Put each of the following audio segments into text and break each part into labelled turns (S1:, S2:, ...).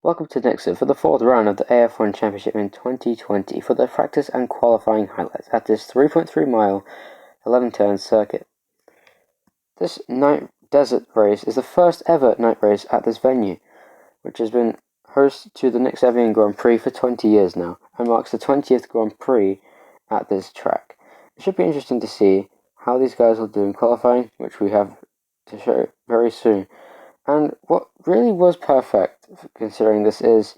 S1: Welcome to Nixevian for the fourth round of the AF1 Championship in 2020 for the practice and qualifying highlights at this 3.3 mile, 11 turn circuit. This night desert race is the first ever night race at this venue, which has been host to the Nixevian Grand Prix for 20 years now, and marks the 20th Grand Prix at this track. It should be interesting to see how these guys will do in qualifying, which we have to show very soon. And what really was perfect, considering this is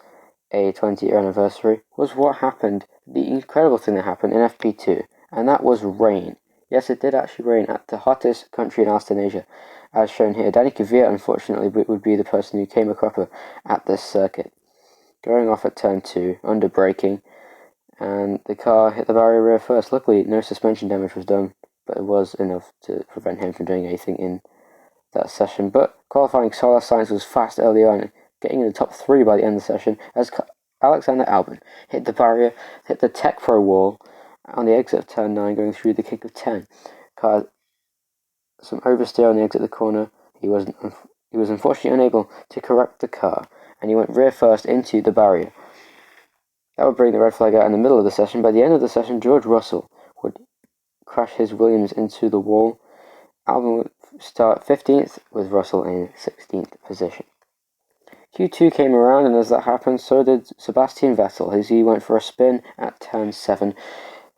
S1: a 20-year anniversary, was what happened, the incredible thing that happened in FP2, and that was rain. Yes, it did actually rain at the hottest country in Australasia, as shown here. Nixevian, unfortunately, would be the person who came a cropper at this circuit. Going off at turn 2, under braking, and the car hit the barrier rear first. Luckily, no suspension damage was done, but it was enough to prevent him from doing anything in that session. But qualifying Solar Science was fast early on, getting in the top 3 by the end of the session, as Alexander Albon hit the barrier, hit the Tech Pro wall on the exit of turn 9, going through the kick of 10. Car some oversteer on the exit of the corner. He was unfortunately unable to correct the car, and he went rear first into the barrier. That would bring the red flag out in the middle of the session. By the end of the session, George Russell would crash his Williams into the wall. Albon would start 15th, with Russell in 16th position. Q2 came around, and as that happened, so did Sebastian Vettel, as he went for a spin at turn 7.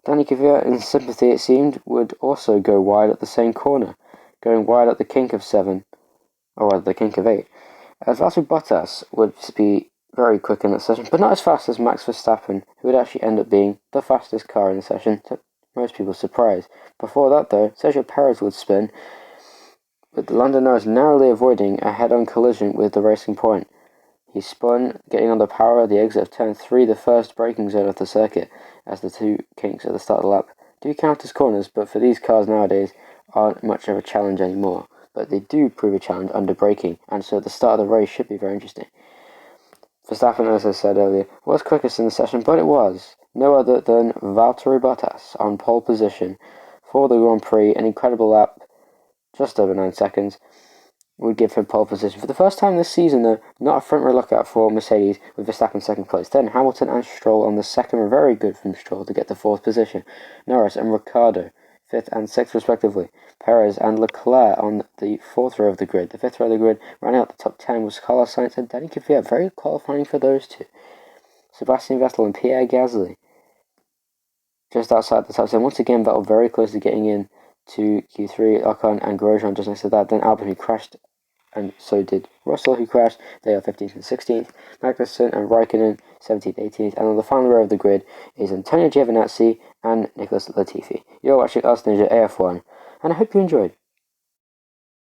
S1: Nixevian, in sympathy it seemed, would also go wide at the same corner, going wide at the kink of 7, or rather the kink of 8. As Valtteri Bottas would be very quick in that session, but not as fast as Max Verstappen, who would actually end up being the fastest car in the session, to most people's surprise. Before that, though, Sergio Perez would spin, with the Londoner narrowly avoiding a head-on collision with the Racing Point. He spun, getting on the power at the exit of turn 3, the first braking zone of the circuit, as the two kinks at the start of the lap do count as corners, but for these cars nowadays aren't much of a challenge anymore. But they do prove a challenge under braking, and so the start of the race should be very interesting. Verstappen, as I said earlier, was quickest in the session, but it was no other than Valtteri Bottas on pole position for the Grand Prix. An incredible lap, just over 9 seconds, would give him pole position. For the first time this season, though, not a front row lookout for Mercedes, with Verstappen second place. Then Hamilton and Stroll on the second were very good from Stroll to get the 4th position. Norris and Ricciardo, 5th and 6th respectively. Perez and Leclerc on the 4th row of the grid. The 5th row of the grid, running out the top 10, was Carlos Sainz and Nixevian, very qualifying for those two. Sebastian Vettel and Pierre Gasly just outside the top 10. Once again, Vettel very close to getting in to Q3, Ocon and Grosjean just next to that. Then Albon, who crashed, and so did Russell, who crashed. They are 15th and 16th. Magnussen and Raikkonen 17th, 18th. And on the final row of the grid is Antonio Giovinazzi and Nicholas Latifi. You're watching us Ninja AF1, and I hope you enjoyed.